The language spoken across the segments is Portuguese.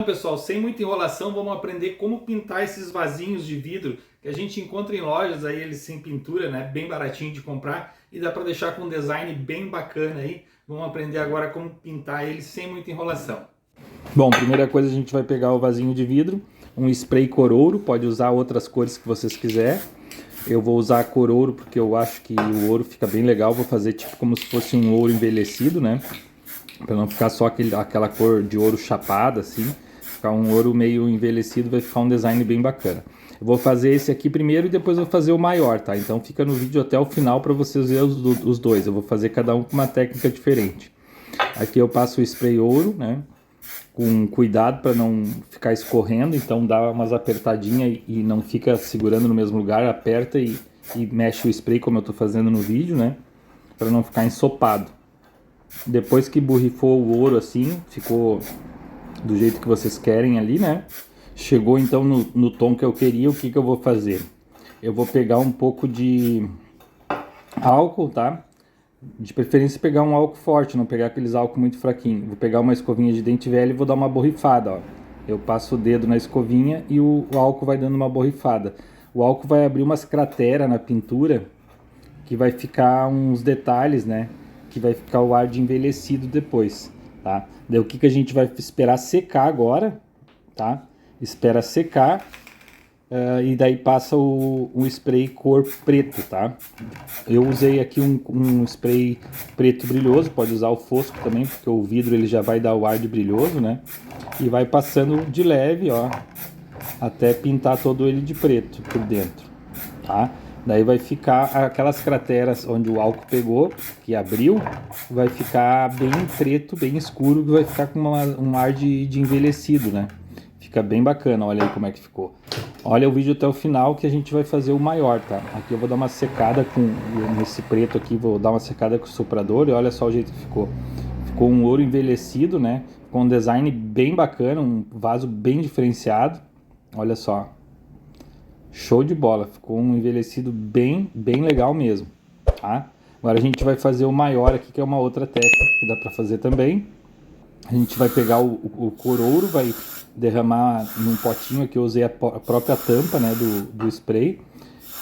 Então, pessoal, sem muita enrolação, vamos aprender como pintar esses vasinhos de vidro que a gente encontra em lojas aí, eles sem pintura, né? Bem baratinho de comprar e dá para deixar com um design bem bacana aí. Vamos aprender agora como pintar eles sem muita enrolação. Bom, primeira coisa a gente vai pegar o vasinho de vidro, um spray cor ouro, pode usar outras cores que vocês quiserem. Eu vou usar a cor ouro porque eu acho que o ouro fica bem legal, vou fazer tipo como se fosse um ouro envelhecido, né? Para não ficar só aquela cor de ouro chapada assim. Ficar um ouro meio envelhecido, vai ficar um design bem bacana. Eu vou fazer esse aqui primeiro e depois eu vou fazer o maior, tá? Então fica no vídeo até o final para vocês verem os dois. Eu vou fazer cada um com uma técnica diferente. Aqui eu passo o spray ouro, né? Com cuidado para não ficar escorrendo, então dá umas apertadinhas e não fica segurando no mesmo lugar, aperta e mexe o spray como eu estou fazendo no vídeo, né? Para não ficar ensopado. Depois que borrifou o ouro assim, ficou do jeito que vocês querem ali, né? Chegou então no tom que eu queria, o que eu vou fazer? Eu vou pegar um pouco de álcool, tá? De preferência pegar um álcool forte, não pegar aqueles álcool muito fraquinho. Vou pegar uma escovinha de dente velho e vou dar uma borrifada, ó. Eu passo o dedo na escovinha e o álcool vai dando uma borrifada. O álcool vai abrir umas crateras na pintura que vai ficar uns detalhes, né? Que vai ficar o ar de envelhecido depois. Tá? Daí o que a gente vai esperar secar agora, tá? Espera secar e daí passa o spray cor preto, tá? Eu usei aqui um spray preto brilhoso, pode usar o fosco também, porque o vidro ele já vai dar o ar de brilhoso, né? E vai passando de leve, ó, até pintar todo ele de preto por dentro, tá? Daí vai ficar aquelas crateras onde o álcool pegou, que abriu, vai ficar bem preto, bem escuro, que vai ficar com um ar de envelhecido, né? Fica bem bacana, olha aí como é que ficou. Olha o vídeo até o final que a gente vai fazer o maior, tá? Aqui eu vou dar uma secada nesse preto aqui, vou dar uma secada com o soprador e olha só o jeito que ficou. Ficou um ouro envelhecido, né? Com um design bem bacana, um vaso bem diferenciado. Olha só. Show de bola, ficou um envelhecido bem legal mesmo, tá? Agora a gente vai fazer o maior aqui, que é uma outra técnica que dá para fazer também. A gente vai pegar o cor ouro, vai derramar num potinho aqui, eu usei a própria tampa, né, do spray.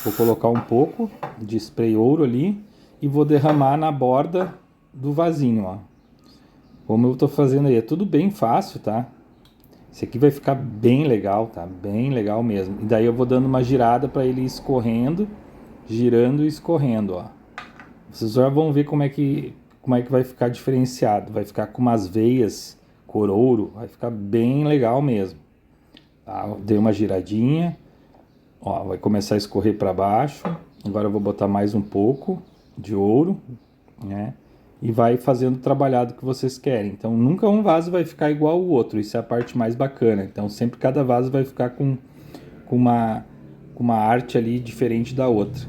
Vou colocar um pouco de spray ouro ali e vou derramar na borda do vasinho, ó. Como eu tô fazendo aí, é tudo bem fácil, tá? Esse aqui vai ficar bem legal, tá? Bem legal mesmo. E daí eu vou dando uma girada para ele ir escorrendo, girando e escorrendo, ó. Vocês já vão ver como é que vai ficar diferenciado. Vai ficar com umas veias cor ouro, vai ficar bem legal mesmo. Tá? Dei uma giradinha, ó, vai começar a escorrer para baixo. Agora eu vou botar mais um pouco de ouro, né? E vai fazendo o trabalhado que vocês querem. Então nunca um vaso vai ficar igual ao outro, isso é a parte mais bacana. Então sempre cada vaso vai ficar com uma arte ali diferente da outra.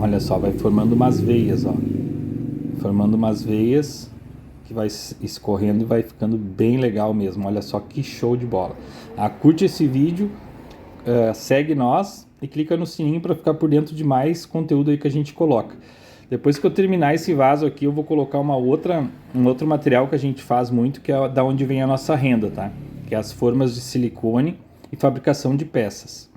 Olha só, vai formando umas veias, ó. Formando umas veias que vai escorrendo e vai ficando bem legal mesmo. Olha só que show de bola. Curte esse vídeo, segue nós e clica no sininho para ficar por dentro de mais conteúdo aí que a gente coloca. Depois que eu terminar esse vaso aqui, eu vou colocar um outro material que a gente faz muito, que é da onde vem a nossa renda, tá? Que é as formas de silicone e fabricação de peças.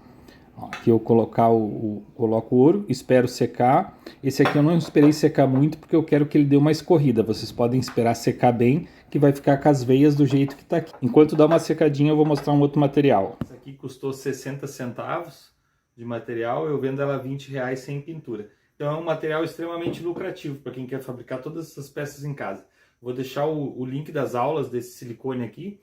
Ó, aqui eu coloco o ouro, espero secar. Esse aqui eu não esperei secar muito, porque eu quero que ele dê uma escorrida. Vocês podem esperar secar bem, que vai ficar com as veias do jeito que tá aqui. Enquanto dá uma secadinha, eu vou mostrar um outro material. Essa aqui custou 60 centavos de material, eu vendo ela R$20 sem pintura. Então é um material extremamente lucrativo para quem quer fabricar todas essas peças em casa. Vou deixar o link das aulas desse silicone aqui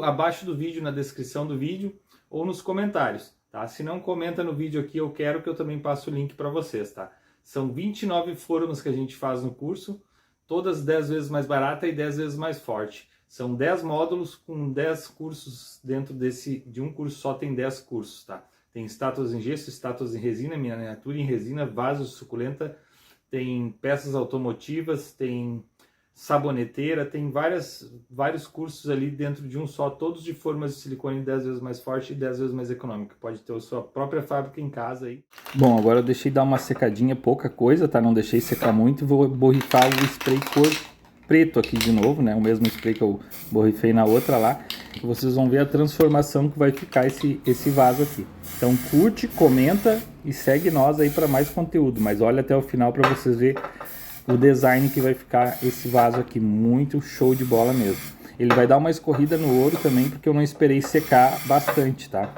abaixo do vídeo, na descrição do vídeo ou nos comentários, tá? Se não, comenta no vídeo aqui, eu quero que eu também passe o link para vocês, tá? São 29 formas que a gente faz no curso, todas 10 vezes mais barata e 10 vezes mais forte. São 10 módulos com 10 cursos dentro de um curso só, tem 10 cursos, tá? Tem estátuas em gesso, estátuas em resina, miniatura em resina, vasos suculenta, tem peças automotivas, tem saboneteira, tem vários cursos ali dentro de um só, todos de formas de silicone 10 vezes mais forte e 10 vezes mais econômica. Pode ter a sua própria fábrica em casa aí. Bom, agora eu deixei dar uma secadinha, pouca coisa, tá? Não deixei secar muito e vou borrifar o spray cor preto aqui de novo, né? O mesmo spray que eu borrifei na outra lá. E vocês vão ver a transformação que vai ficar esse vaso aqui. Então curte, comenta e segue nós aí para mais conteúdo. Mas olha até o final para vocês verem o design que vai ficar esse vaso aqui. Muito show de bola mesmo. Ele vai dar uma escorrida no ouro também, porque eu não esperei secar bastante, tá?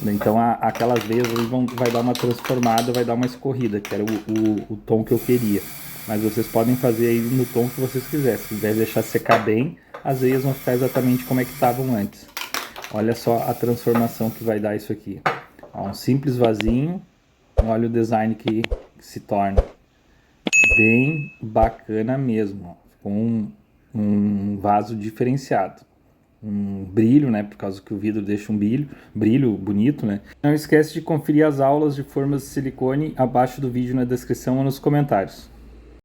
Então aquelas veias ali vai dar uma transformada, vai dar uma escorrida, que era o tom que eu queria. Mas vocês podem fazer aí no tom que vocês quiserem. Se quiser deixar secar bem, as veias vão ficar exatamente como é que estavam antes. Olha só a transformação que vai dar isso aqui. Ó, um simples vasinho, olha o design que se torna. Bem bacana mesmo, com um vaso diferenciado. Um brilho, né, por causa que o vidro deixa um brilho bonito, né. Não esquece de conferir as aulas de formas de silicone abaixo do vídeo na descrição ou nos comentários.